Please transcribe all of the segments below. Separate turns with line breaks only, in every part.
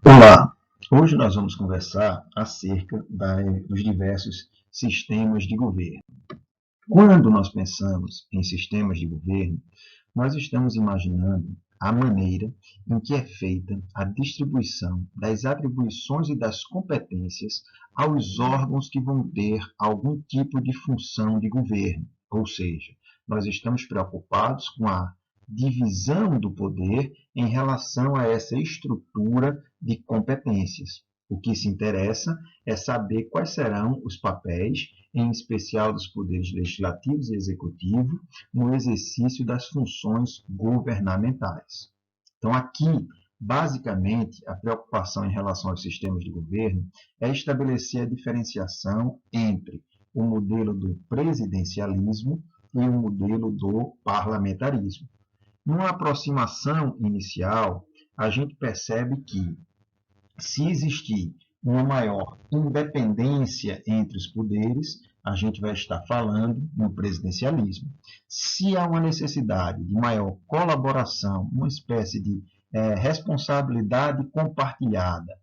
Olá! Hoje nós vamos conversar acerca dos diversos sistemas de governo. Quando nós pensamos em sistemas de governo, nós estamos imaginando a maneira em que é feita a distribuição das atribuições e das competências aos órgãos que vão ter algum tipo de função de governo. Ou seja, nós estamos preocupados com a divisão do poder em relação a essa estrutura de competências. O que se interessa é saber quais serão os papéis, em especial dos poderes legislativos e executivo, no exercício das funções governamentais. Então, aqui, basicamente, a preocupação em relação aos sistemas de governo é estabelecer a diferenciação entre o modelo do presidencialismo e o modelo do parlamentarismo. Numa aproximação inicial, a gente percebe que, se existir uma maior independência entre os poderes, a gente vai estar falando no presidencialismo. Se há uma necessidade de maior colaboração, uma espécie de responsabilidade compartilhada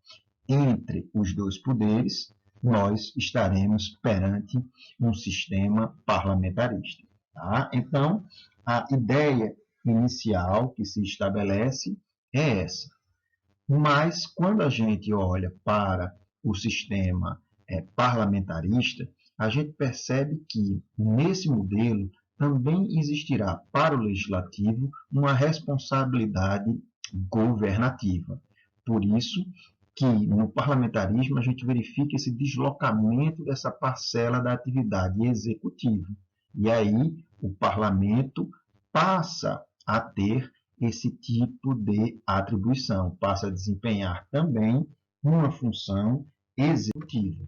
entre os dois poderes, nós estaremos perante um sistema parlamentarista. Tá? Então, a ideia inicial que se estabelece é essa. Mas, quando a gente olha para o sistema parlamentarista, a gente percebe que, nesse modelo, também existirá para o legislativo uma responsabilidade governativa. Por isso que, no parlamentarismo, a gente verifica esse deslocamento dessa parcela da atividade executiva. E aí, o parlamento passa a ter esse tipo de atribuição, passa a desempenhar também uma função executiva.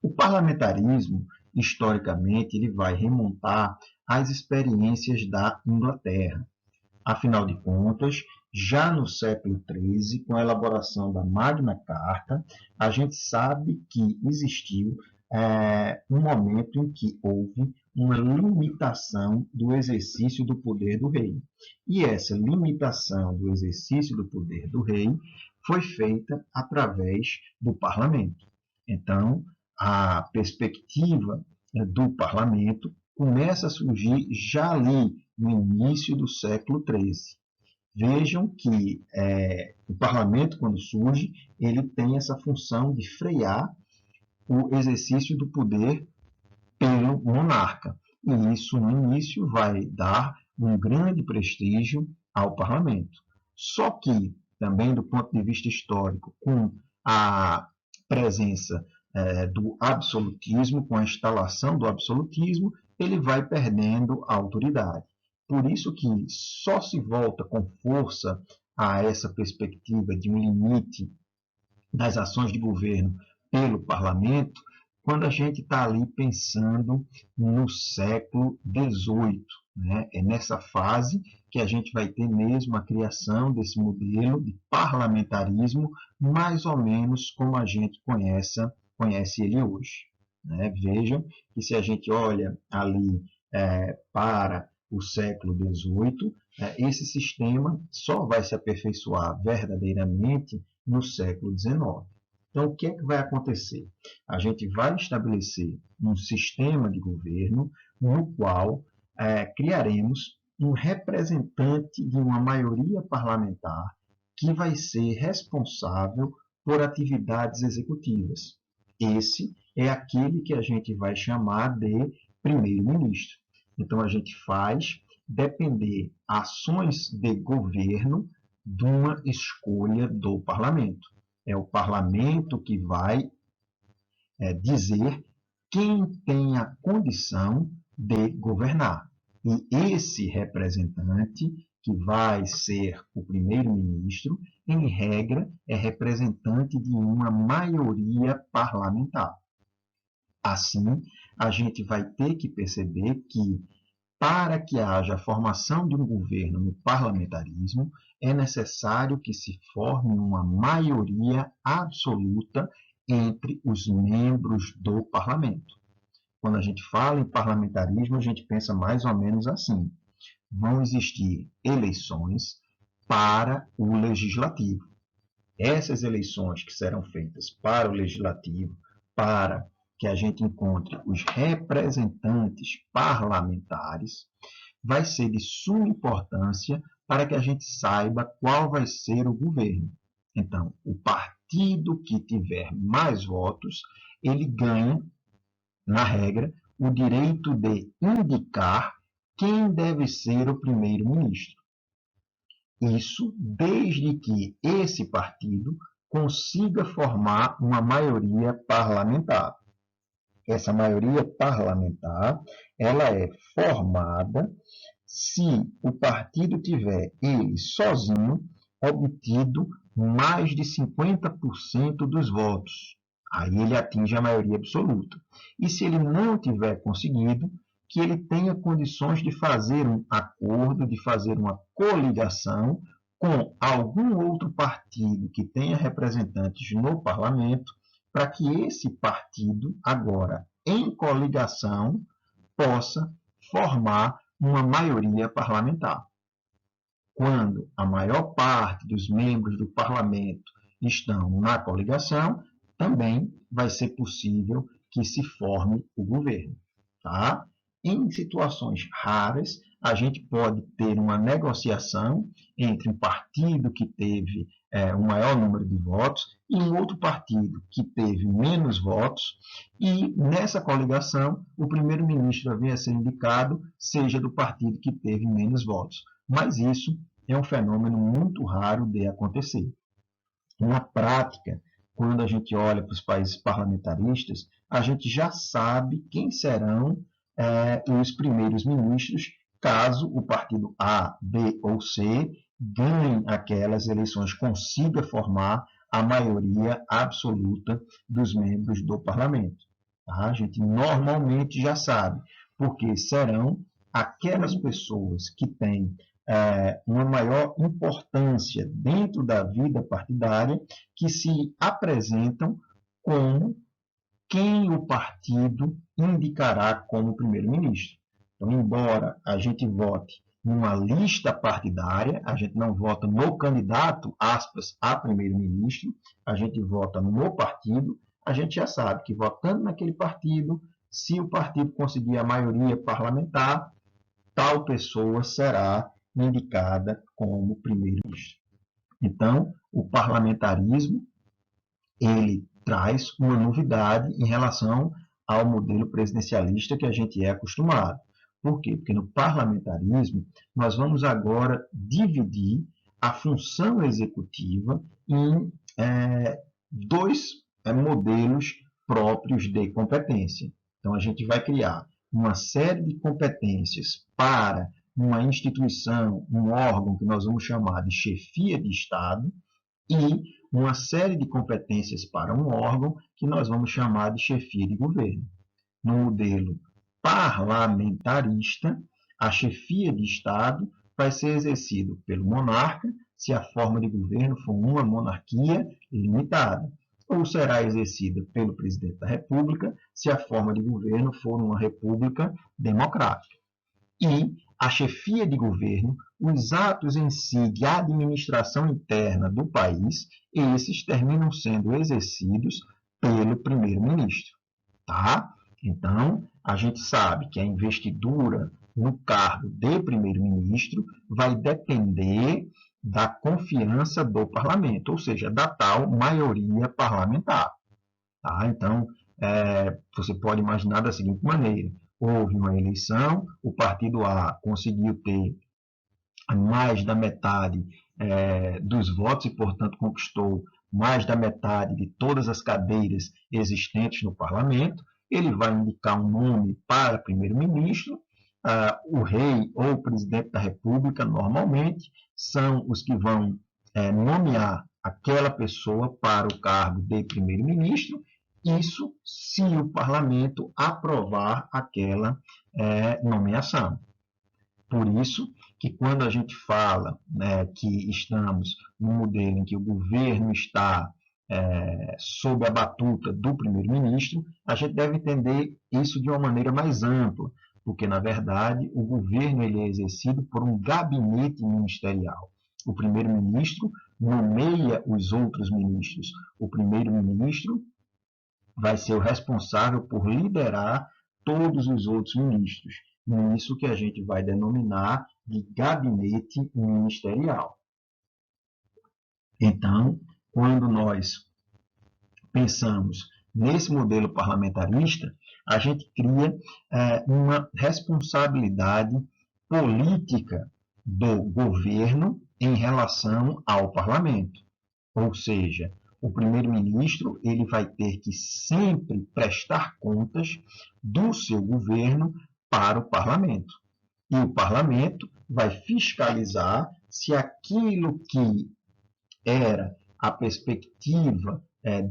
O parlamentarismo, historicamente, ele vai remontar às experiências da Inglaterra. Afinal de contas, já no século XIII, com a elaboração da Magna Carta, a gente sabe que existiu um momento em que houve uma limitação do exercício do poder do rei. E essa limitação do exercício do poder do rei foi feita através do parlamento. Então, a perspectiva do parlamento começa a surgir já ali no início do século XIII. Vejam que o parlamento, quando surge, ele tem essa função de frear o exercício do poder pelo monarca. E isso, no início, vai dar um grande prestígio ao parlamento. Só que, também do ponto de vista histórico, com a presença do absolutismo, com a instalação do absolutismo, ele vai perdendo a autoridade. Por isso que só se volta com força a essa perspectiva de um limite das ações de governo pelo parlamento, quando a gente está ali pensando no século XVIII. Né? É nessa fase que a gente vai ter mesmo a criação desse modelo de parlamentarismo, mais ou menos como a gente conhece ele hoje. Né? Vejam que, se a gente olha ali para o século XVIII, esse sistema só vai se aperfeiçoar verdadeiramente no século XIX. Então, o que é que vai acontecer? A gente vai estabelecer um sistema de governo no qual criaremos um representante de uma maioria parlamentar que vai ser responsável por atividades executivas. Esse é aquele que a gente vai chamar de primeiro-ministro. Então, a gente faz depender ações de governo de uma escolha do parlamento. É o parlamento que vai dizer quem tem a condição de governar. E esse representante, que vai ser o primeiro-ministro, em regra, é representante de uma maioria parlamentar. Assim, a gente vai ter que perceber que, para que haja a formação de um governo no parlamentarismo, é necessário que se forme uma maioria absoluta entre os membros do parlamento. Quando a gente fala em parlamentarismo, a gente pensa mais ou menos assim: vão existir eleições para o legislativo. essas eleições que serão feitas para o legislativo, para que a gente encontre os representantes parlamentares, vai ser de suma importância para que a gente saiba qual vai ser o governo. Então, o partido que tiver mais votos, ele ganha, na regra, o direito de indicar quem deve ser o primeiro-ministro. Isso desde que esse partido consiga formar uma maioria parlamentar. Essa maioria parlamentar, ela é formada se o partido tiver, ele sozinho, obtido mais de 50% dos votos. Aí ele atinge a maioria absoluta. E se ele não tiver conseguido, que ele tenha condições de fazer um acordo, de fazer uma coligação com algum outro partido que tenha representantes no parlamento, para que esse partido, agora em coligação, possa formar uma maioria parlamentar. Quando a maior parte dos membros do parlamento estão na coligação, também vai ser possível que se forme o governo. Tá? Em situações raras, a gente pode ter uma negociação entre um partido que teve um maior número de votos e um outro partido que teve menos votos, e nessa coligação o primeiro-ministro a vir a ser indicado seja do partido que teve menos votos. Mas isso é um fenômeno muito raro de acontecer. Na prática, quando a gente olha para os países parlamentaristas, a gente já sabe quem serão os primeiros ministros, caso o partido A, B ou C ganhe aquelas eleições, consiga formar a maioria absoluta dos membros do parlamento. Tá? A gente normalmente já sabe, porque serão aquelas pessoas que têm uma maior importância dentro da vida partidária que se apresentam como quem o partido indicará como primeiro-ministro. Então, embora a gente vote numa lista partidária, a gente não vota no candidato, aspas, a primeiro-ministro, a gente vota no partido, a gente já sabe que votando naquele partido, se o partido conseguir a maioria parlamentar, tal pessoa será indicada como primeiro-ministro. Então, o parlamentarismo, ele traz uma novidade em relação ao modelo presidencialista que a gente é acostumado. Por quê? Porque no parlamentarismo nós vamos agora dividir a função executiva em dois modelos próprios de competência. Então a gente vai criar uma série de competências para uma instituição, um órgão que nós vamos chamar de chefia de Estado, e uma série de competências para um órgão que nós vamos chamar de chefia de governo. No modelo parlamentarista, a chefia de Estado vai ser exercida pelo monarca, se a forma de governo for uma monarquia limitada, ou será exercida pelo presidente da República, se a forma de governo for uma república democrática. E a chefia de governo, os atos em si de administração interna do país, esses terminam sendo exercidos pelo primeiro-ministro. Tá? Então, a gente sabe que a investidura no cargo de primeiro-ministro vai depender da confiança do parlamento, ou seja, da tal maioria parlamentar. Tá? Então, você pode imaginar da seguinte maneira: houve uma eleição, o partido A conseguiu ter mais da metade dos votos e, portanto, conquistou mais da metade de todas as cadeiras existentes no parlamento. Ele vai indicar um nome para primeiro-ministro. O rei ou o presidente da República, normalmente, são os que vão nomear aquela pessoa para o cargo de primeiro-ministro. Isso se o parlamento aprovar aquela nomeação. Por isso que quando a gente fala que estamos num modelo em que o governo está sob a batuta do primeiro-ministro, a gente deve entender isso de uma maneira mais ampla, porque, na verdade, o governo ele é exercido por um gabinete ministerial. O primeiro-ministro nomeia os outros ministros. O primeiro-ministro vai ser o responsável por liderar todos os outros ministros. Isso que a gente vai denominar de gabinete ministerial. Então, quando nós pensamos nesse modelo parlamentarista, a gente cria uma responsabilidade política do governo em relação ao parlamento. Ou seja, o primeiro-ministro ele vai ter que sempre prestar contas do seu governo para o parlamento. E o parlamento vai fiscalizar se aquilo que era a perspectiva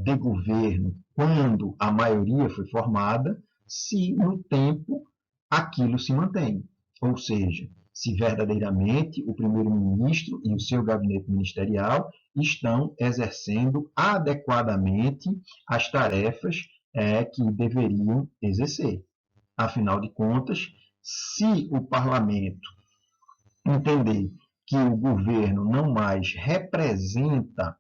de governo quando a maioria foi formada, se no tempo aquilo se mantém. Ou seja, se verdadeiramente o primeiro-ministro e o seu gabinete ministerial estão exercendo adequadamente as tarefas que deveriam exercer. Afinal de contas, se o parlamento entender que o governo não mais representa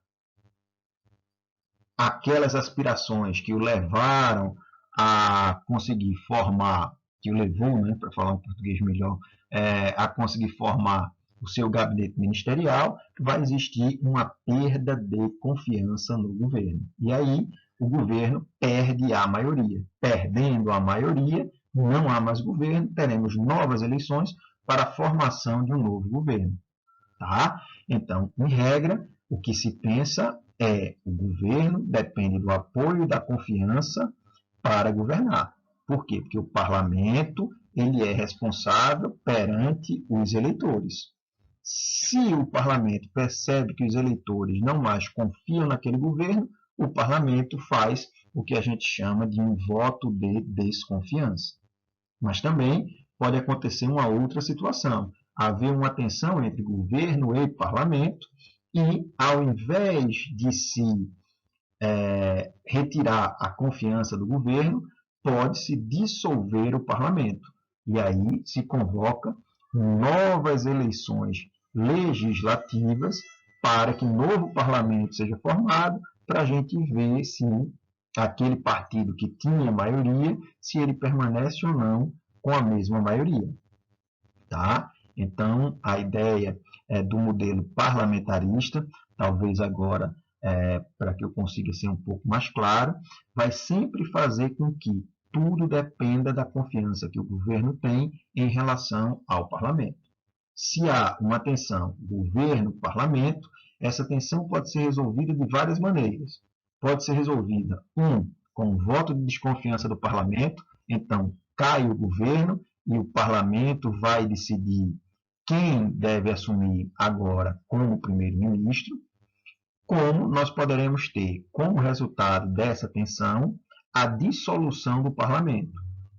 aquelas aspirações que o levaram a conseguir formar, que o levou, né, para falar um português melhor, a conseguir formar o seu gabinete ministerial, vai existir uma perda de confiança no governo. E aí o governo perde a maioria. Perdendo a maioria, não há mais governo, teremos novas eleições para a formação de um novo governo. Tá? Então, em regra, o que se pensa é o governo depende do apoio e da confiança para governar. Por quê? Porque o parlamento ele é responsável perante os eleitores. Se o parlamento percebe que os eleitores não mais confiam naquele governo, o parlamento faz o que a gente chama de um voto de desconfiança. Mas também pode acontecer uma outra situação, haver uma tensão entre governo e parlamento e, ao invés de se retirar a confiança do governo, pode-se dissolver o parlamento. E aí se convoca novas eleições legislativas para que um novo parlamento seja formado, para a gente ver se aquele partido que tinha maioria, se ele permanece ou não com a mesma maioria. Tá? Então, a ideia do modelo parlamentarista, talvez agora, para que eu consiga ser um pouco mais claro, vai sempre fazer com que tudo dependa da confiança que o governo tem em relação ao parlamento. Se há uma tensão governo-parlamento, essa tensão pode ser resolvida de várias maneiras. Pode ser resolvida, com o voto de desconfiança do parlamento, então cai o governo e o parlamento vai decidir quem deve assumir agora como primeiro-ministro, como nós poderemos ter como resultado dessa tensão a dissolução do parlamento.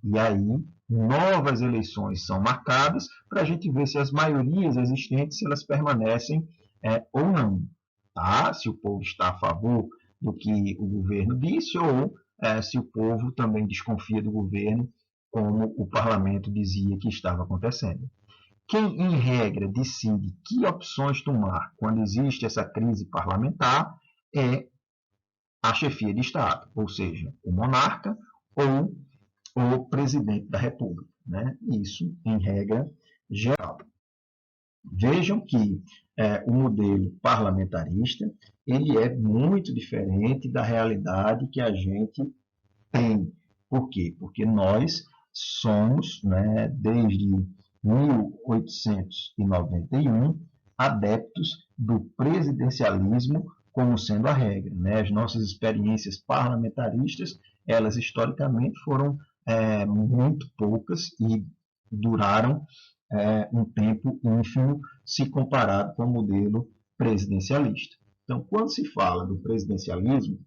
E aí novas eleições são marcadas para a gente ver se as maiorias existentes se elas permanecem ou não. Tá? Se o povo está a favor do que o governo disse ou se o povo também desconfia do governo, como o parlamento dizia que estava acontecendo. Quem, em regra, decide que opções tomar quando existe essa crise parlamentar é a chefia de Estado, ou seja, o monarca ou o presidente da República. Né? Isso, em regra geral. Vejam que o modelo parlamentarista ele é muito diferente da realidade que a gente tem. Por quê? Porque nós somos, né, desde 1891, adeptos do presidencialismo como sendo a regra. Né? As nossas experiências parlamentaristas, elas historicamente foram muito poucas e duraram um tempo ínfimo se comparado com o modelo presidencialista. Então, quando se fala do presidencialismo,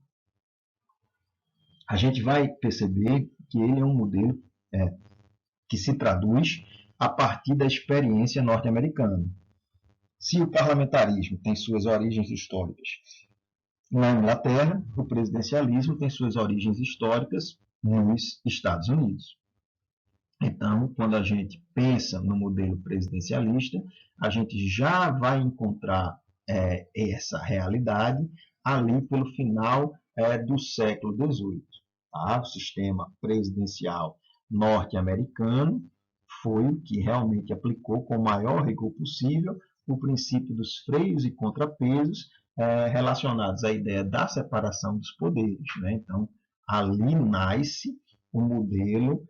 a gente vai perceber que ele é um modelo que se traduz a partir da experiência norte-americana. Se o parlamentarismo tem suas origens históricas na Inglaterra, o presidencialismo tem suas origens históricas nos Estados Unidos. Então, quando a gente pensa no modelo presidencialista, a gente já vai encontrar essa realidade ali pelo final do século XVIII. Tá? O sistema presidencial norte-americano foi o que realmente aplicou com o maior rigor possível o princípio dos freios e contrapesos relacionados à ideia da separação dos poderes. Né? Então, ali nasce o modelo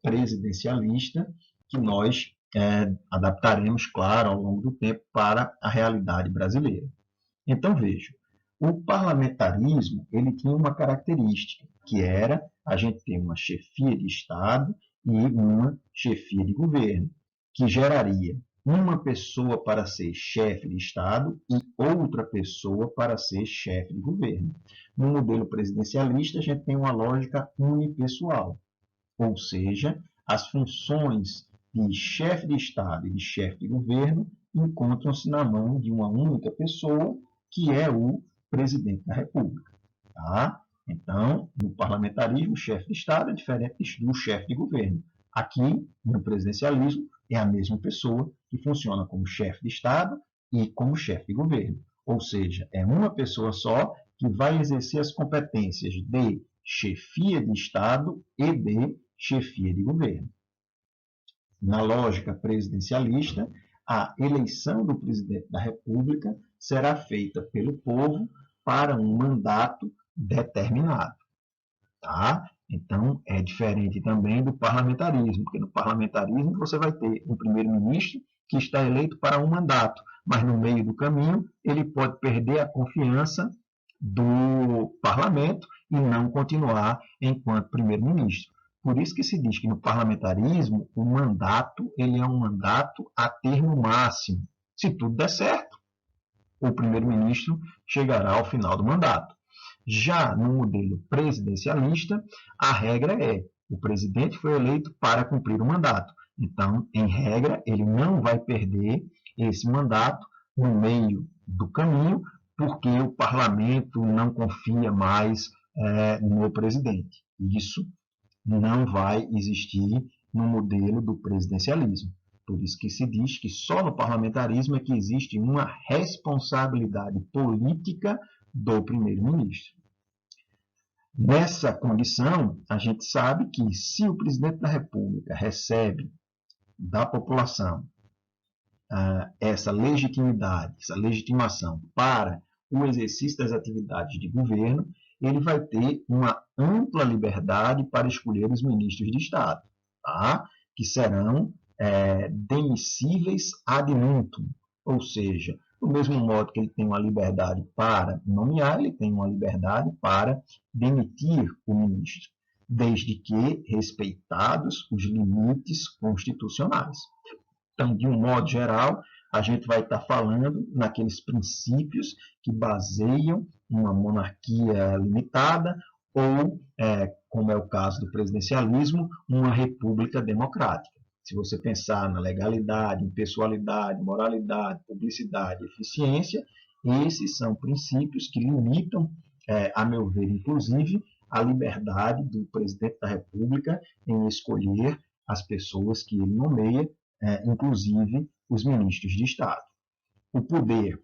presidencialista que nós adaptaremos, claro, ao longo do tempo para a realidade brasileira. Então, veja, o parlamentarismo ele tinha uma característica, que era a gente ter uma chefia de Estado e uma chefia de governo, que geraria uma pessoa para ser chefe de Estado e outra pessoa para ser chefe de governo. No modelo presidencialista, a gente tem uma lógica unipessoal, ou seja, as funções de chefe de Estado e de chefe de governo encontram-se na mão de uma única pessoa, que é o presidente da República. Tá? Então, no parlamentarismo, o chefe de Estado é diferente do chefe de governo. Aqui, no presidencialismo, é a mesma pessoa que funciona como chefe de Estado e como chefe de governo. Ou seja, é uma pessoa só que vai exercer as competências de chefia de Estado e de chefia de governo. Na lógica presidencialista, a eleição do presidente da República será feita pelo povo para um mandato determinado. Tá? Então, é diferente também do parlamentarismo, porque no parlamentarismo você vai ter um primeiro-ministro que está eleito para um mandato, mas no meio do caminho ele pode perder a confiança do parlamento e não continuar enquanto primeiro-ministro. Por isso que se diz que no parlamentarismo o mandato ele é um mandato a termo máximo. Se tudo der certo, o primeiro-ministro chegará ao final do mandato. Já no modelo presidencialista, a regra é: o presidente foi eleito para cumprir o mandato. Então, em regra, ele não vai perder esse mandato no meio do caminho, porque o parlamento não confia mais no presidente. Isso não vai existir no modelo do presidencialismo. Por isso que se diz que só no parlamentarismo é que existe uma responsabilidade política do primeiro-ministro. Nessa condição, a gente sabe que se o presidente da República recebe da população essa legitimidade, essa legitimação para o exercício das atividades de governo, ele vai ter uma ampla liberdade para escolher os ministros de Estado, tá? Que serão demissíveis ad nutum, ou seja, do mesmo modo que ele tem uma liberdade para nomear, ele tem uma liberdade para demitir o ministro, desde que respeitados os limites constitucionais. Então, de um modo geral, a gente vai estar falando naqueles princípios que baseiam uma monarquia limitada ou, como é o caso do presidencialismo, uma república democrática. Se você pensar na legalidade, impessoalidade, moralidade, publicidade, eficiência, esses são princípios que limitam, a meu ver, inclusive, a liberdade do presidente da República em escolher as pessoas que ele nomeia, inclusive os ministros de Estado. O poder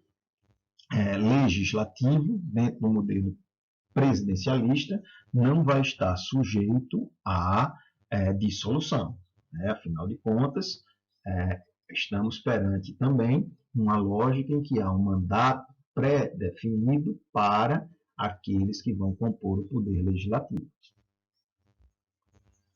legislativo, dentro do modelo presidencialista, não vai estar sujeito à dissolução. Afinal de contas, estamos perante também uma lógica em que há um mandato pré-definido para aqueles que vão compor o poder legislativo.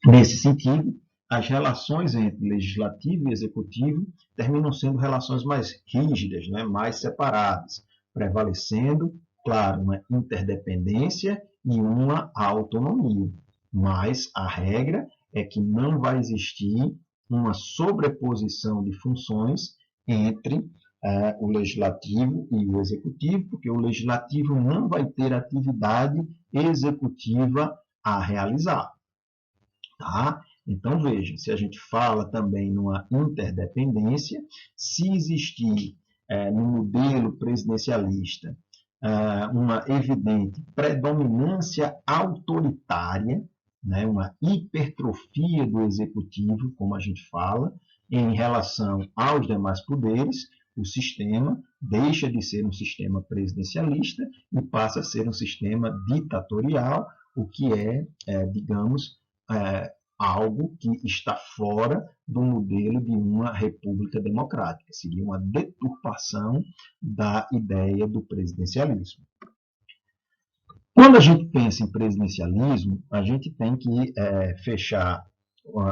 Nesse sentido, as relações entre legislativo e executivo terminam sendo relações mais rígidas, mais separadas, prevalecendo, claro, uma interdependência e uma autonomia. Mas a regra é que não vai existir uma sobreposição de funções entre o legislativo e o executivo, porque o legislativo não vai ter atividade executiva a realizar. Tá? Então, veja, se a gente fala também numa interdependência, se existir no modelo presidencialista uma evidente predominância autoritária, uma hipertrofia do executivo, como a gente fala, em relação aos demais poderes, o sistema deixa de ser um sistema presidencialista e passa a ser um sistema ditatorial, o que digamos, algo que está fora do modelo de uma república democrática. Seria uma deturpação da ideia do presidencialismo. Quando a gente pensa em presidencialismo, a gente tem que fechar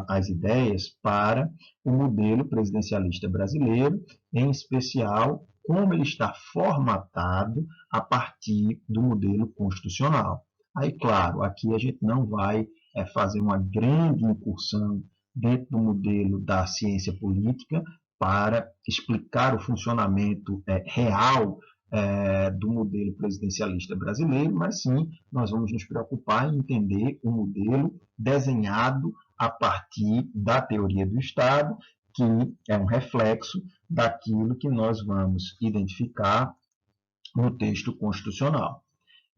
as ideias para o modelo presidencialista brasileiro, em especial como ele está formatado a partir do modelo constitucional. Aí, claro, aqui a gente não vai fazer uma grande incursão dentro do modelo da ciência política para explicar o funcionamento real do modelo presidencialista brasileiro, mas sim nós vamos nos preocupar em entender o modelo desenhado a partir da teoria do Estado, que é um reflexo daquilo que nós vamos identificar no texto constitucional.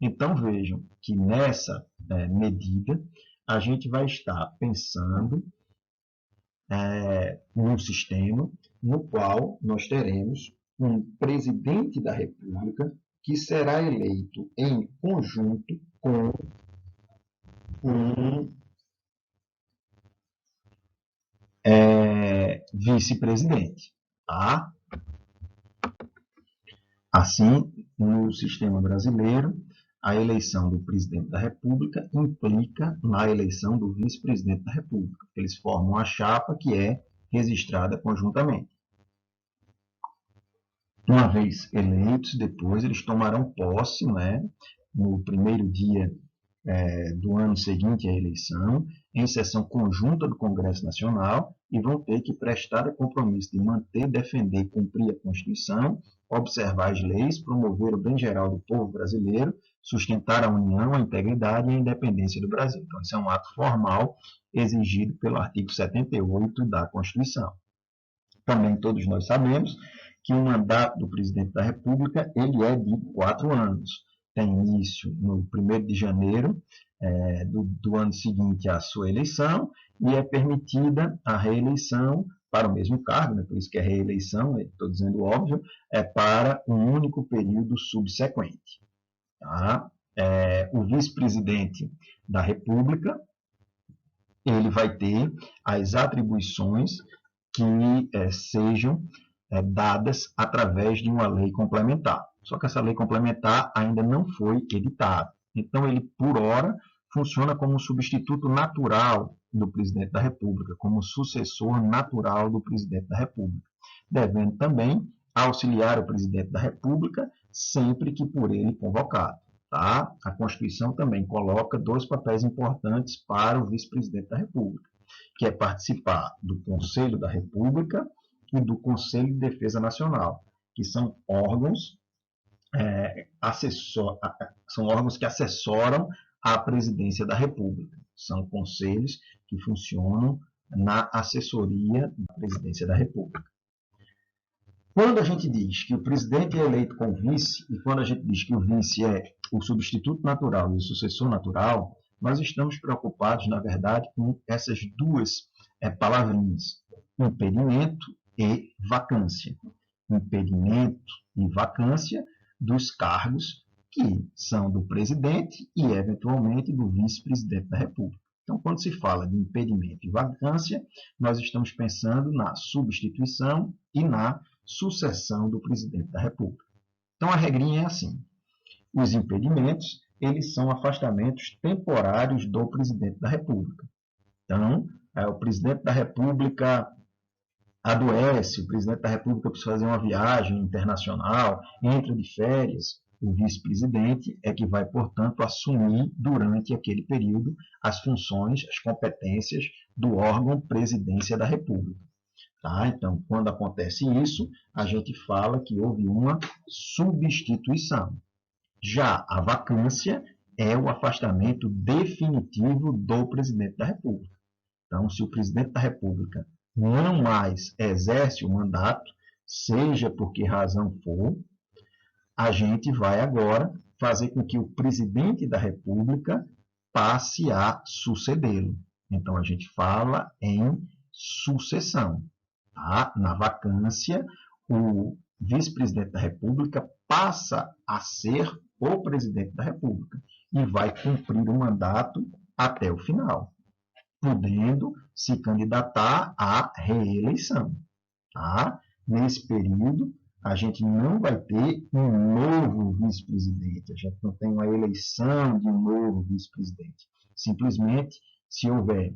Então, vejam que nessa medida a gente vai estar pensando num sistema no qual nós teremos um presidente da República que será eleito em conjunto com um vice-presidente. Tá? Assim, no sistema brasileiro, a eleição do presidente da República implica na eleição do vice-presidente da República. Eles formam a chapa que é registrada conjuntamente. Uma vez eleitos, depois eles tomarão posse, no primeiro dia do ano seguinte à eleição, em sessão conjunta do Congresso Nacional, e vão ter que prestar o compromisso de manter, defender e cumprir a Constituição, observar as leis, promover o bem geral do povo brasileiro, sustentar a união, a integridade e a independência do Brasil. Então, isso é um ato formal exigido pelo artigo 78 da Constituição. Também todos nós sabemos que o mandato do presidente da República ele é de 4 anos. Tem início no 1º de janeiro do ano seguinte à sua eleição e é permitida a reeleição para o mesmo cargo, por isso que é reeleição, estou dizendo óbvio, para um único período subsequente. Tá? O vice-presidente da República ele vai ter as atribuições que sejam dadas através de uma lei complementar. Só que essa lei complementar ainda não foi editada. Então, ele, por hora, funciona como um substituto natural do presidente da República, como sucessor natural do presidente da República, devendo também auxiliar o presidente da República sempre que por ele convocado. Tá? A Constituição também coloca 2 papéis importantes para o vice-presidente da República, que é participar do Conselho da República e do Conselho de Defesa Nacional, que são órgãos são órgãos que assessoram a presidência da República. São conselhos que funcionam na assessoria da presidência da República. Quando a gente diz que o presidente é eleito com vice, e quando a gente diz que o vice é o substituto natural e o sucessor natural, nós estamos preocupados, na verdade, com essas 2 palavrinhas, impedimento e vacância. Impedimento e vacância dos cargos que são do presidente e, eventualmente, do vice-presidente da República. Então, quando se fala de impedimento e vacância, nós estamos pensando na substituição e na sucessão do presidente da República. Então, a regrinha é assim. Os impedimentos, eles são afastamentos temporários do presidente da República. Então, o presidente da República adoece, o presidente da República precisa fazer uma viagem internacional, entra de férias, o vice-presidente é que vai, portanto, assumir durante aquele período as funções, as competências do órgão Presidência da República. Tá? Então, quando acontece isso, a gente fala que houve uma substituição. Já a vacância é o afastamento definitivo do presidente da República. Então, se o presidente da República não mais exerce o mandato, seja por que razão for, a gente vai agora fazer com que o presidente da República passe a sucedê-lo. Então, a gente fala em sucessão. Tá? Na vacância, o vice-presidente da República passa a ser o presidente da República e vai cumprir o mandato até o final, podendo se candidatar à reeleição. Tá? Nesse período, a gente não vai ter um novo vice-presidente, a gente não tem uma eleição de um novo vice-presidente. Simplesmente, se houver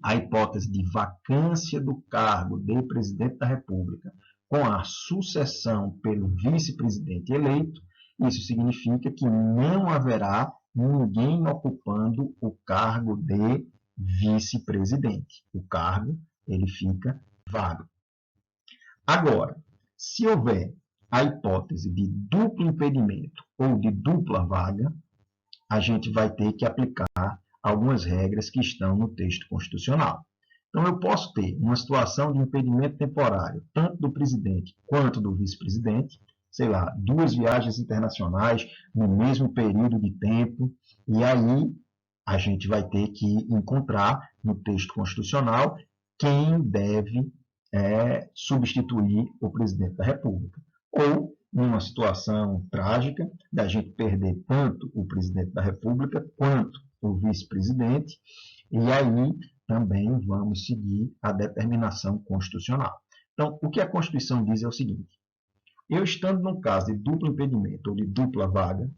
a hipótese de vacância do cargo de presidente da República com a sucessão pelo vice-presidente eleito, isso significa que não haverá ninguém ocupando o cargo de vice-presidente. O cargo ele fica vago. Agora, se houver a hipótese de duplo impedimento ou de dupla vaga, a gente vai ter que aplicar algumas regras que estão no texto constitucional. Então, eu posso ter uma situação de impedimento temporário, tanto do presidente quanto do vice-presidente, sei lá, 2 viagens internacionais no mesmo período de tempo, e aí a gente vai ter que encontrar no texto constitucional quem deve substituir o presidente da República. Ou, numa situação trágica, da gente perder tanto o presidente da República quanto o vice-presidente, e aí também vamos seguir a determinação constitucional. Então, o que a Constituição diz é o seguinte: eu estando num caso de duplo impedimento ou de dupla vaga,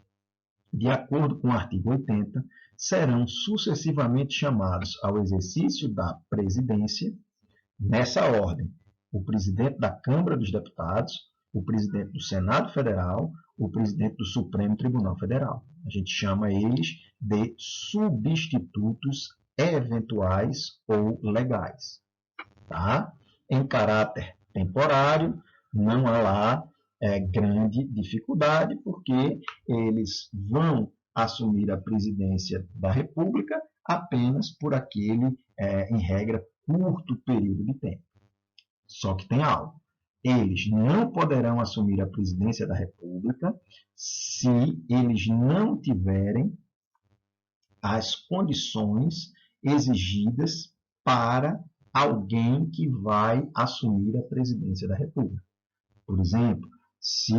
de acordo com o artigo 80, serão sucessivamente chamados ao exercício da presidência, nessa ordem, o presidente da Câmara dos Deputados, o presidente do Senado Federal, o presidente do Supremo Tribunal Federal. A gente chama eles de substitutos eventuais ou legais. Tá? Em caráter temporário, não há lá grande dificuldade, porque eles vão assumir a presidência da República apenas por aquele, em regra, curto período de tempo. Só que tem algo. Eles não poderão assumir a presidência da República se eles não tiverem as condições exigidas para alguém que vai assumir a presidência da República. Por exemplo, se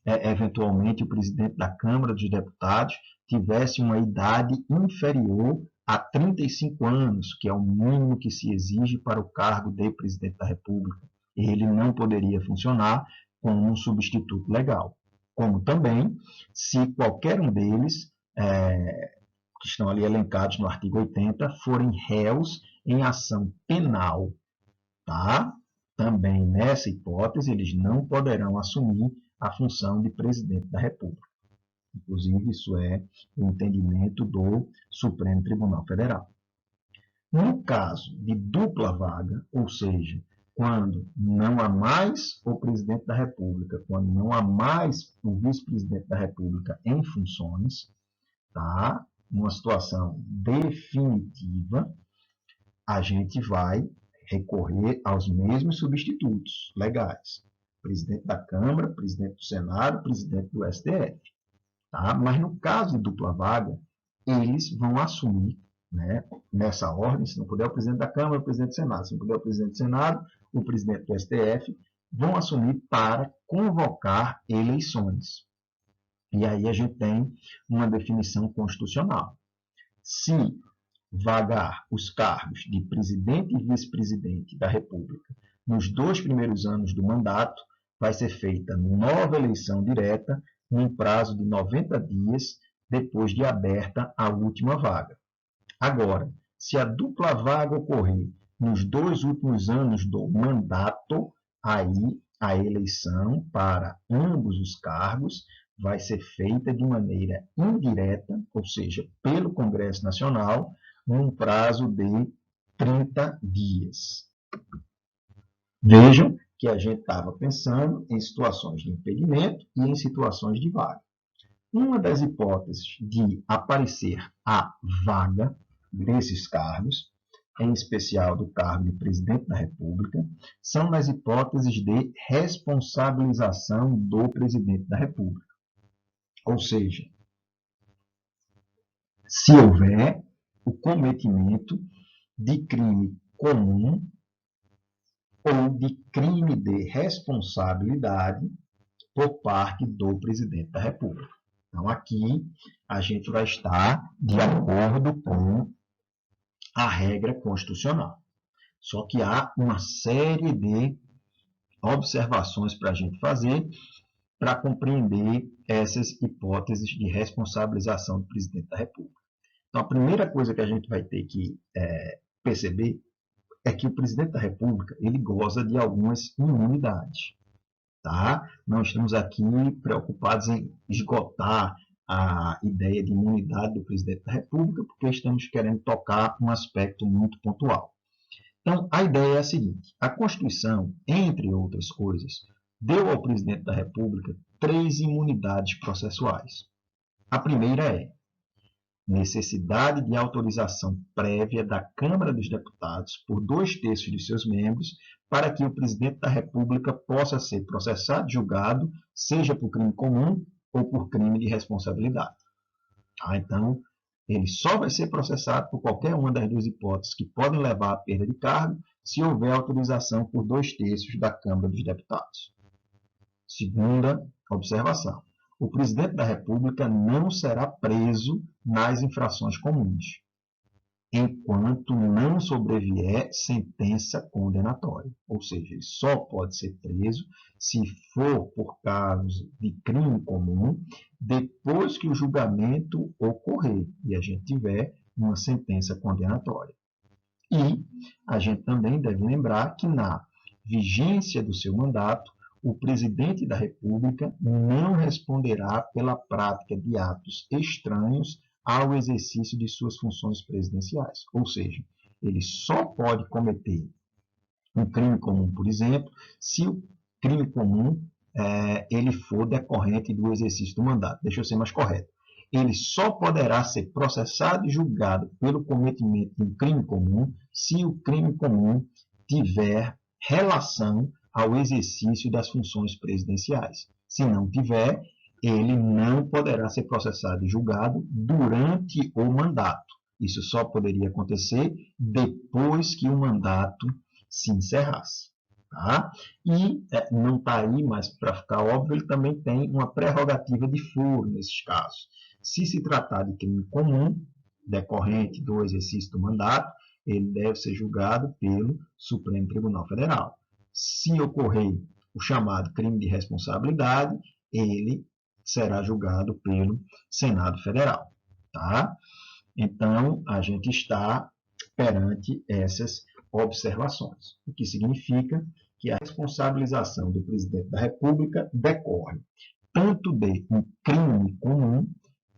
eventualmente o presidente da Câmara dos Deputados tivesse uma idade inferior a 35 anos, que é o mínimo que se exige para o cargo de presidente da República, ele não poderia funcionar como um substituto legal. Como também, se qualquer um deles, que estão ali elencados no artigo 80, forem réus em ação penal, tá? Também nessa hipótese, eles não poderão assumir a função de presidente da República. Inclusive, isso é o entendimento do Supremo Tribunal Federal. No caso de dupla vaga, ou seja, quando não há mais o presidente da República, quando não há mais o vice-presidente da República em funções, tá? Numa situação definitiva, a gente vai recorrer aos mesmos substitutos legais. Presidente da Câmara, presidente do Senado, presidente do STF. Tá? Mas no caso de dupla vaga, eles vão assumir, né, nessa ordem, se não puder o presidente da Câmara, o presidente do Senado. Se não puder o presidente do Senado, o presidente do STF, vão assumir para convocar eleições. E aí a gente tem uma definição constitucional. Se vagar os cargos de presidente e vice-presidente da República nos 2 primeiros anos do mandato, vai ser feita nova eleição direta num prazo de 90 dias depois de aberta a última vaga. Agora, se a dupla vaga ocorrer nos 2 últimos anos do mandato, aí a eleição para ambos os cargos vai ser feita de maneira indireta, ou seja, pelo Congresso Nacional, num prazo de 30 dias. Vejam que a gente estava pensando em situações de impedimento e em situações de vaga. Uma das hipóteses de aparecer a vaga desses cargos, em especial do cargo de presidente da República, são nas hipóteses de responsabilização do presidente da República. Ou seja, se houver o cometimento de crime comum ou de crime de responsabilidade por parte do presidente da República. Então, aqui a gente vai estar de acordo com a regra constitucional. Só que há uma série de observações para a gente fazer para compreender essas hipóteses de responsabilização do presidente da República. Então, a primeira coisa que a gente vai ter que perceber é que o presidente da República ele goza de algumas imunidades. Tá? Não estamos aqui preocupados em esgotar a ideia de imunidade do presidente da República, porque estamos querendo tocar um aspecto muito pontual. Então, a ideia é a seguinte: a Constituição, entre outras coisas, deu ao presidente da República 3 imunidades processuais. A primeira é necessidade de autorização prévia da Câmara dos Deputados por 2/3 de seus membros para que o presidente da República possa ser processado e julgado, seja por crime comum ou por crime de responsabilidade. Então, ele só vai ser processado por qualquer uma das duas hipóteses que podem levar à perda de cargo se houver autorização por 2/3 da Câmara dos Deputados. Segunda observação: o presidente da República não será preso nas infrações comuns, enquanto não sobrevier sentença condenatória. Ou seja, ele só pode ser preso se for por casos de crime comum, depois que o julgamento ocorrer e a gente tiver uma sentença condenatória. E a gente também deve lembrar que na vigência do seu mandato, o presidente da República não responderá pela prática de atos estranhos ao exercício de suas funções presidenciais. Ou seja, ele só pode cometer um crime comum, por exemplo, se o crime comum ele for decorrente do exercício do mandato. Deixa eu ser mais correto. Ele só poderá ser processado e julgado pelo cometimento de um crime comum se o crime comum tiver relação ao exercício das funções presidenciais. Se não tiver, ele não poderá ser processado e julgado durante o mandato. Isso só poderia acontecer depois que o mandato se encerrasse. Tá? E não está aí, mas para ficar óbvio, ele também tem uma prerrogativa de foro nesses casos. Se se tratar de crime comum, decorrente do exercício do mandato, ele deve ser julgado pelo Supremo Tribunal Federal. Se ocorrer o chamado crime de responsabilidade, ele será julgado pelo Senado Federal. Tá? Então, a gente está perante essas observações, o que significa que a responsabilização do presidente da República decorre tanto de um crime comum,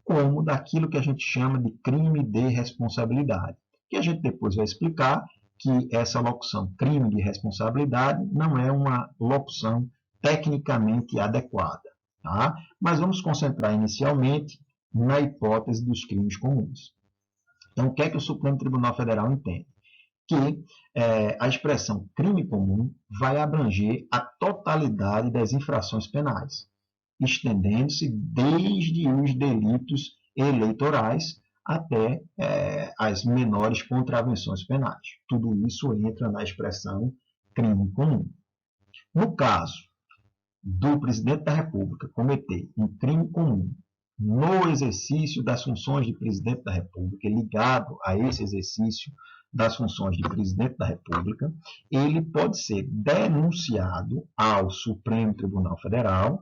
como daquilo que a gente chama de crime de responsabilidade, que a gente depois vai explicar que essa locução crime de responsabilidade não é uma locução tecnicamente adequada. Tá? Mas vamos concentrar inicialmente na hipótese dos crimes comuns. Então, o que é que o Supremo Tribunal Federal entende? Que a expressão crime comum vai abranger a totalidade das infrações penais, estendendo-se desde os delitos eleitorais até as menores contravenções penais. Tudo isso entra na expressão crime comum. No caso do presidente da República cometer um crime comum no exercício das funções de presidente da República, ligado a esse exercício das funções de presidente da República, ele pode ser denunciado ao Supremo Tribunal Federal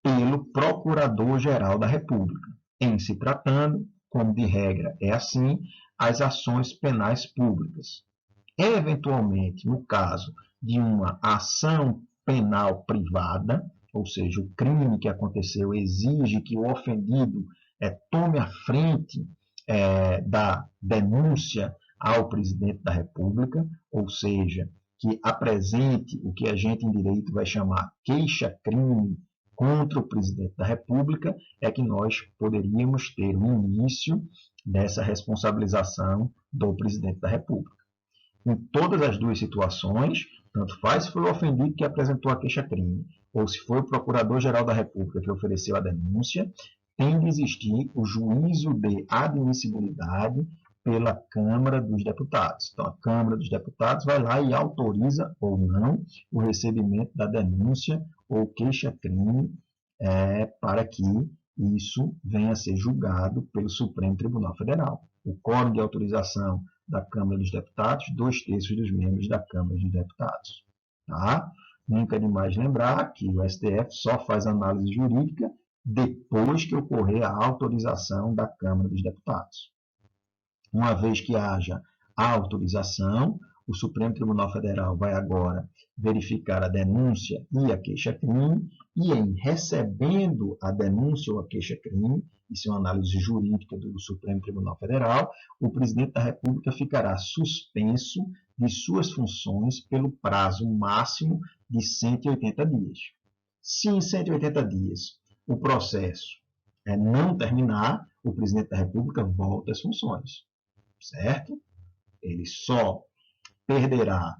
pelo Procurador-Geral da República, em se tratando, como de regra é assim, as ações penais públicas. Eventualmente, no caso de uma ação penal privada, ou seja, o crime que aconteceu exige que o ofendido tome a frente da denúncia ao presidente da República, ou seja, que apresente o que a gente em direito vai chamar queixa-crime contra o presidente da República, é que nós poderíamos ter o início dessa responsabilização do presidente da República. Em todas as duas situações, tanto faz se foi o ofendido que apresentou a queixa-crime, ou se foi o Procurador-Geral da República que ofereceu a denúncia, tem de existir o juízo de admissibilidade pela Câmara dos Deputados. Então, a Câmara dos Deputados vai lá e autoriza ou não o recebimento da denúncia ou queixa-crime para que isso venha a ser julgado pelo Supremo Tribunal Federal. O quórum de autorização da Câmara dos Deputados, 2/3 dos membros da Câmara dos Deputados. Tá? Nunca é demais lembrar que o STF só faz análise jurídica depois que ocorrer a autorização da Câmara dos Deputados. Uma vez que haja a autorização, o Supremo Tribunal Federal vai agora verificar a denúncia e a queixa-crime, e em recebendo a denúncia ou a queixa-crime, isso é uma análise jurídica do Supremo Tribunal Federal, o presidente da República ficará suspenso de suas funções pelo prazo máximo de 180 dias. Se em 180 dias o processo não terminar, o presidente da República volta às funções, certo? Ele só perderá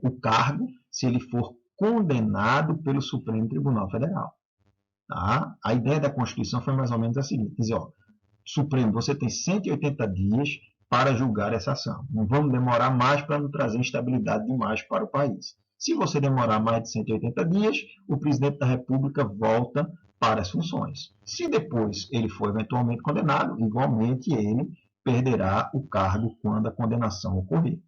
o cargo se ele for condenado pelo Supremo Tribunal Federal. Tá? A ideia da Constituição foi mais ou menos a seguinte: dizer, Supremo, você tem 180 dias para julgar essa ação. Não vamos demorar mais para não trazer instabilidade demais para o país. Se você demorar mais de 180 dias, o presidente da República volta para as funções. Se depois ele for eventualmente condenado, igualmente ele perderá o cargo quando a condenação ocorrer.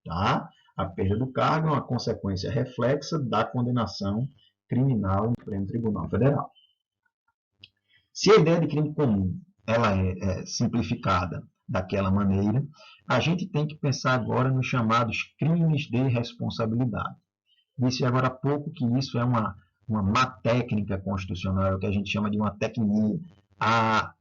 Tá? A perda do cargo é uma consequência reflexa da condenação criminal no Supremo Tribunal Federal. Se a ideia de crime comum ela é simplificada daquela maneira, a gente tem que pensar agora nos chamados crimes de responsabilidade. Disse agora há pouco que isso é uma má técnica constitucional, é o que a gente chama de uma tecnia. A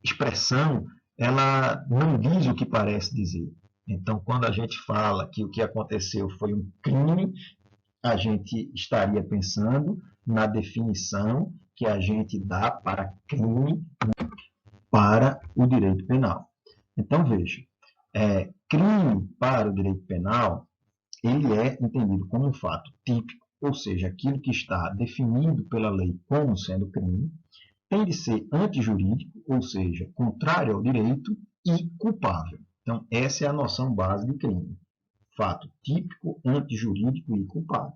expressão ela não diz o que parece dizer. Então, quando a gente fala que o que aconteceu foi um crime, a gente estaria pensando na definição que a gente dá para crime para o direito penal. Então, veja, crime para o direito penal, ele é entendido como um fato típico, ou seja, aquilo que está definido pela lei como sendo crime, tem de ser antijurídico, ou seja, contrário ao direito, e culpável. Então, essa é a noção base de crime. Fato típico, antijurídico e culpado.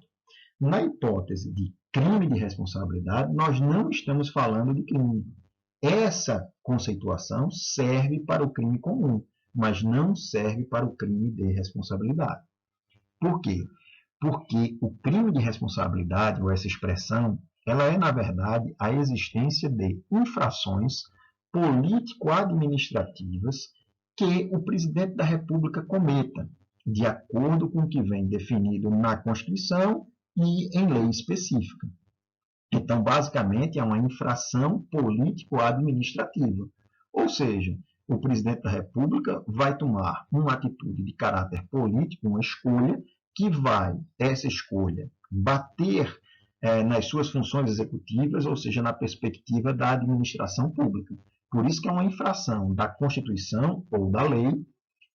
Na hipótese de crime de responsabilidade, nós não estamos falando de crime. Essa conceituação serve para o crime comum, mas não serve para o crime de responsabilidade. Por quê? Porque o crime de responsabilidade, ou essa expressão, ela é, na verdade, a existência de infrações político-administrativas que o presidente da República cometa, de acordo com o que vem definido na Constituição e em lei específica. Então, basicamente, é uma infração político-administrativa. Ou seja, o presidente da República vai tomar uma atitude de caráter político, uma escolha, que vai, essa escolha, bater nas suas funções executivas, ou seja, na perspectiva da administração pública. Por isso que é uma infração da Constituição ou da lei,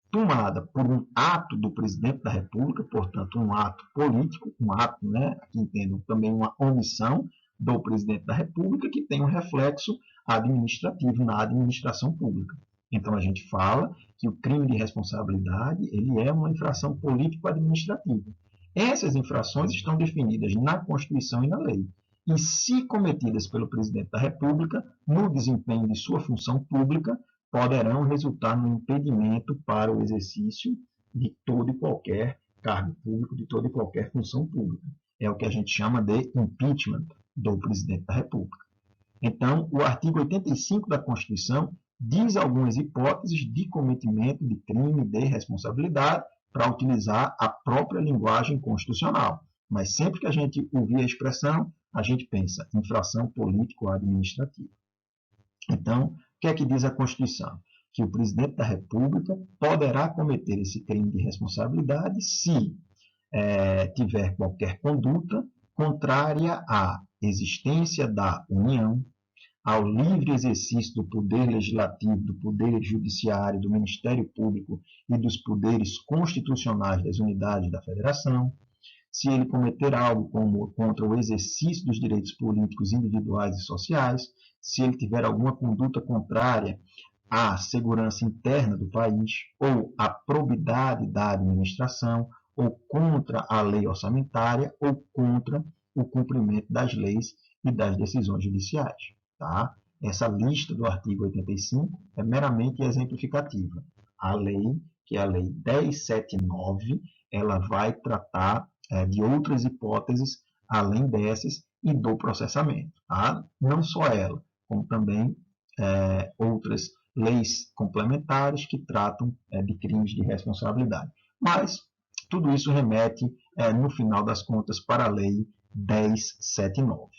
tomada por um ato do presidente da República, portanto, um ato político, um ato, que entendam também uma omissão do presidente da República, que tem um reflexo administrativo na administração pública. Então, a gente fala que o crime de responsabilidade ele é uma infração político-administrativa. Essas infrações estão definidas na Constituição e na lei. E, se cometidas pelo presidente da República, no desempenho de sua função pública, poderão resultar no impedimento para o exercício de todo e qualquer cargo público, de toda e qualquer função pública. É o que a gente chama de impeachment do presidente da República. Então, o artigo 85 da Constituição diz algumas hipóteses de cometimento de crime de responsabilidade para utilizar a própria linguagem constitucional. Mas sempre que a gente ouvir a expressão, a gente pensa infração político-administrativa. Então, o que é que diz a Constituição? Que o presidente da República poderá cometer esse crime de responsabilidade se tiver qualquer conduta contrária à existência da União, ao livre exercício do poder legislativo, do poder judiciário, do Ministério Público e dos poderes constitucionais das unidades da Federação, se ele cometer algo contra o exercício dos direitos políticos individuais e sociais, se ele tiver alguma conduta contrária à segurança interna do país, ou à probidade da administração, ou contra a lei orçamentária, ou contra o cumprimento das leis e das decisões judiciais. Tá? Essa lista do artigo 85 é meramente exemplificativa. A lei, que é a Lei 1079, ela vai tratar de outras hipóteses além dessas e do processamento. Tá? Não só ela, como também outras leis complementares que tratam de crimes de responsabilidade. Mas tudo isso remete, no final das contas, para a Lei 1079.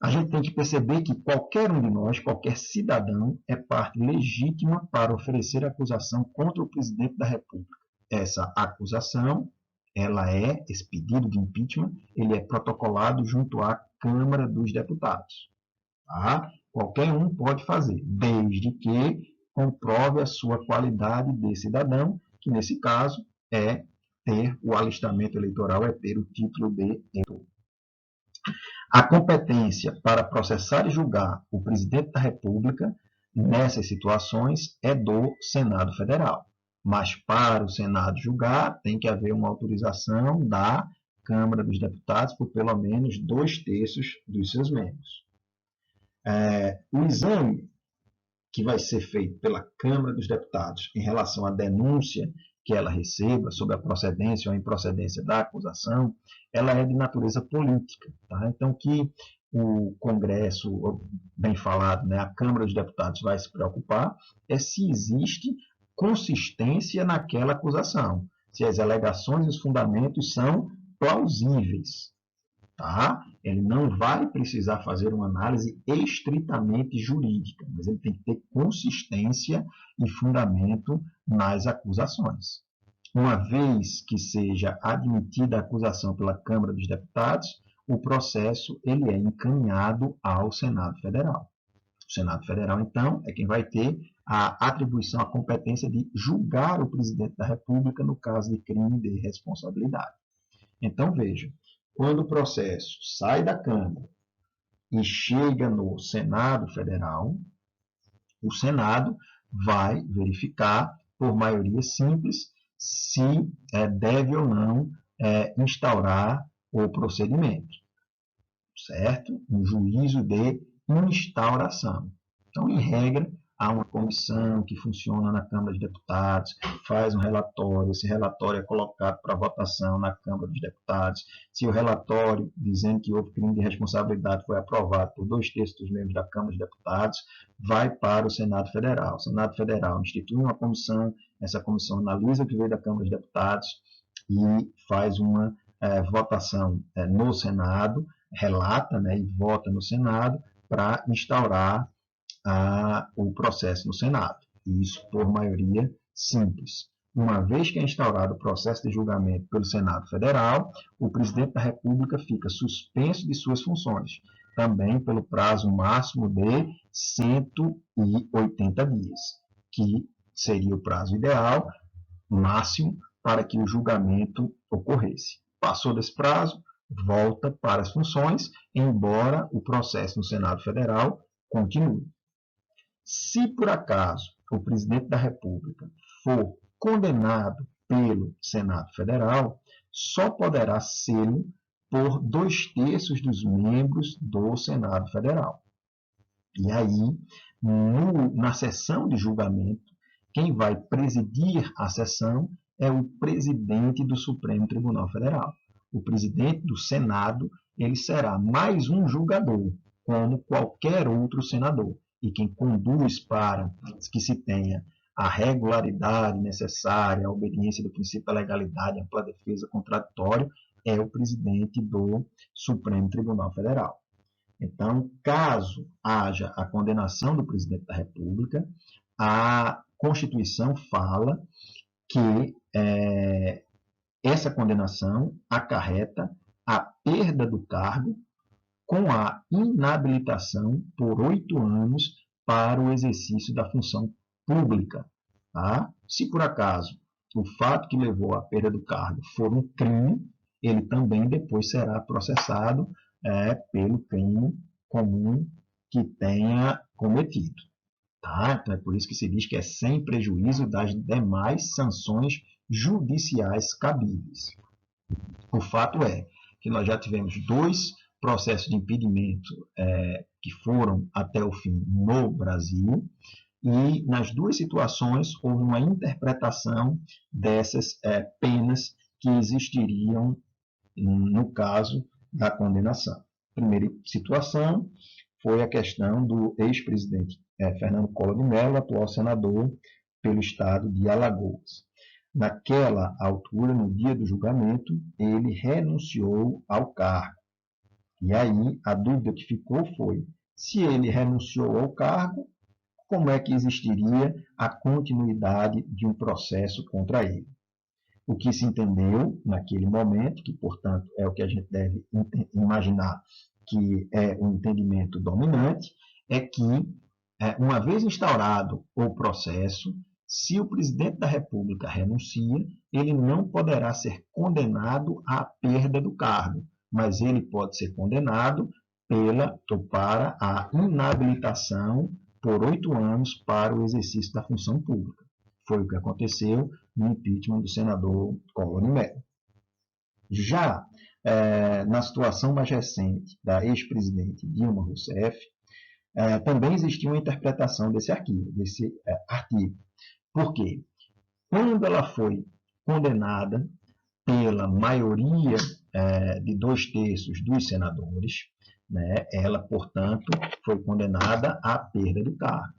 A gente tem que perceber que qualquer um de nós, qualquer cidadão, é parte legítima para oferecer acusação contra o presidente da República. Essa acusação, esse pedido de impeachment, ele é protocolado junto à Câmara dos Deputados. Tá? Qualquer um pode fazer, desde que comprove a sua qualidade de cidadão, que nesse caso é ter o alistamento eleitoral, é ter o título de eleitor. A competência para processar e julgar o presidente da República nessas situações é do Senado Federal. Mas para o Senado julgar, tem que haver uma autorização da Câmara dos Deputados por pelo menos 2/3 dos seus membros. O exame que vai ser feito pela Câmara dos Deputados em relação à denúncia que ela receba sobre a procedência ou a improcedência da acusação, ela é de natureza política. Tá? Então, que o Congresso, bem falado, né, a Câmara dos Deputados vai se preocupar é se existe consistência naquela acusação, se as alegações e os fundamentos são plausíveis. Tá? Ele não vai precisar fazer uma análise estritamente jurídica, mas ele tem que ter consistência e fundamento nas acusações. Uma vez que seja admitida a acusação pela Câmara dos Deputados, o processo ele é encaminhado ao Senado Federal. O Senado Federal, então, é quem vai ter a atribuição, a competência de julgar o presidente da República no caso de crime de responsabilidade. Então, veja, quando o processo sai da Câmara e chega no Senado Federal, o Senado vai verificar, por maioria simples, se deve ou não instaurar o procedimento, certo? Um juízo de instauração. Então, em regra, há uma comissão que funciona na Câmara dos Deputados, faz um relatório, esse relatório é colocado para votação na Câmara dos Deputados. Se o relatório dizendo que houve crime de responsabilidade foi aprovado por 2/3 dos membros da Câmara dos Deputados, vai para o Senado Federal. O Senado Federal institui uma comissão, essa comissão analisa o que veio da Câmara dos Deputados e faz uma votação no Senado, relata, né, e vota no Senado para instaurar o processo no Senado. E isso por maioria simples. Uma vez que é instaurado o processo de julgamento pelo Senado Federal, o presidente da República fica suspenso de suas funções, também pelo prazo máximo de 180 dias, que seria o prazo ideal, máximo, para que o julgamento ocorresse. Passou desse prazo, volta para as funções, embora o processo no Senado Federal continue. Se por acaso o presidente da República for condenado pelo Senado Federal, só poderá ser por 2/3 dos membros do Senado Federal. E aí, na sessão de julgamento, quem vai presidir a sessão é o presidente do Supremo Tribunal Federal. O presidente do Senado, ele será mais um julgador, como qualquer outro senador. E quem conduz para que se tenha a regularidade necessária, a obediência do princípio da legalidade, a ampla defesa contraditória, é o presidente do Supremo Tribunal Federal. Então, caso haja a condenação do presidente da República, a Constituição fala que essa condenação acarreta a perda do cargo com a inabilitação por 8 anos para o exercício da função pública. Tá? Se por acaso o fato que levou à perda do cargo for um crime, ele também depois será processado pelo crime comum que tenha cometido. Então, é por isso que se diz que é sem prejuízo das demais sanções judiciais cabíveis. O fato é que nós já tivemos 2 processos de impedimento que foram até o fim no Brasil, e nas 2 situações houve uma interpretação dessas penas que existiriam no caso da condenação. Primeira situação foi a questão do ex-presidente Fernando Collor de Mello, atual senador pelo estado de Alagoas. Naquela altura, no dia do julgamento, ele renunciou ao cargo. E aí, a dúvida que ficou foi, se ele renunciou ao cargo, como é que existiria a continuidade de um processo contra ele? O que se entendeu naquele momento, que, portanto, é o que a gente deve imaginar que é o entendimento dominante, é que, uma vez instaurado o processo, se o presidente da República renuncia, ele não poderá ser condenado à perda do cargo, mas ele pode ser condenado para a inabilitação por 8 anos para o exercício da função pública. Foi o que aconteceu no impeachment do senador Collor de Mello. Já na situação mais recente da ex-presidente Dilma Rousseff, também existiu uma interpretação desse artigo. Por quê? Quando ela foi condenada pela maioria de 2/3 dos senadores, ela, portanto, foi condenada à perda do cargo.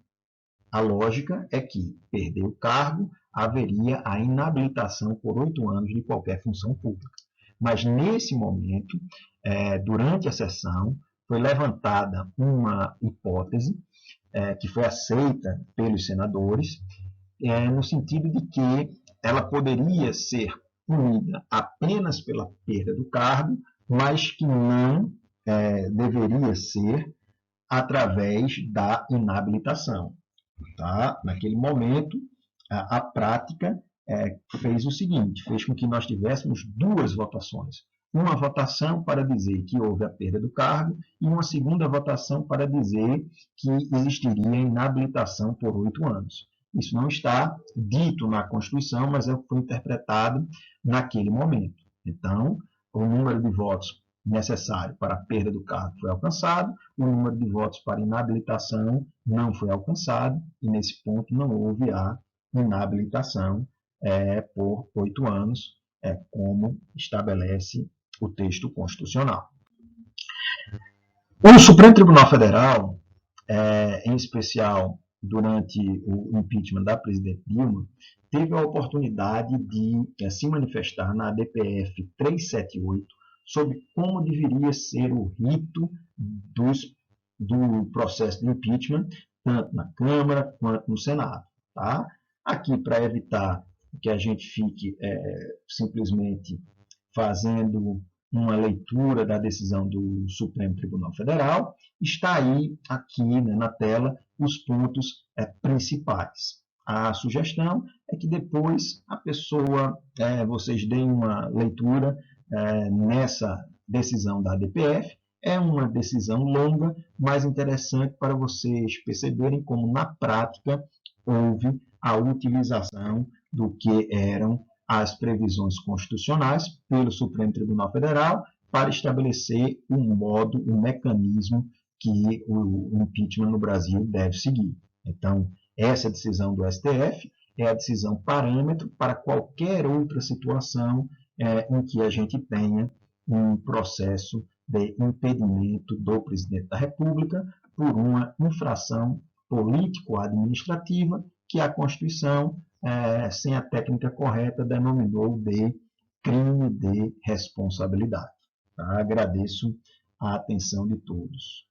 A lógica é que, perder o cargo, haveria a inabilitação por 8 anos de qualquer função pública. Mas, nesse momento, durante a sessão, foi levantada uma hipótese que foi aceita pelos senadores, no sentido de que ela poderia ser punida apenas pela perda do cargo, mas que não deveria ser através da inabilitação. Tá? Naquele momento, a prática fez o seguinte, fez com que nós tivéssemos 2 votações. Uma votação para dizer que houve a perda do cargo e uma segunda votação para dizer que existiria inabilitação por 8 anos. Isso não está dito na Constituição, mas foi interpretado naquele momento. Então, o número de votos necessário para a perda do cargo foi alcançado, o número de votos para inabilitação não foi alcançado, e nesse ponto não houve a inabilitação por 8 anos, como estabelece o texto constitucional. O Supremo Tribunal Federal, em especial durante o impeachment da presidente Dilma, teve a oportunidade de se manifestar na DPF 378 sobre como deveria ser o rito do processo de impeachment, tanto na Câmara quanto no Senado. Tá? Aqui, para evitar que a gente fique simplesmente fazendo uma leitura da decisão do Supremo Tribunal Federal, está aí, aqui na tela, os pontos principais. A sugestão é que depois vocês deem uma leitura nessa decisão da DPF. É uma decisão longa, mas interessante para vocês perceberem como, na prática, houve a utilização do que eram as previsões constitucionais pelo Supremo Tribunal Federal para estabelecer um mecanismo que o impeachment no Brasil deve seguir. Então, essa decisão do STF é a decisão parâmetro para qualquer outra situação em que a gente tenha um processo de impedimento do presidente da República por uma infração político-administrativa que a Constituição, sem a técnica correta, denominou de crime de responsabilidade. Tá? Agradeço a atenção de todos.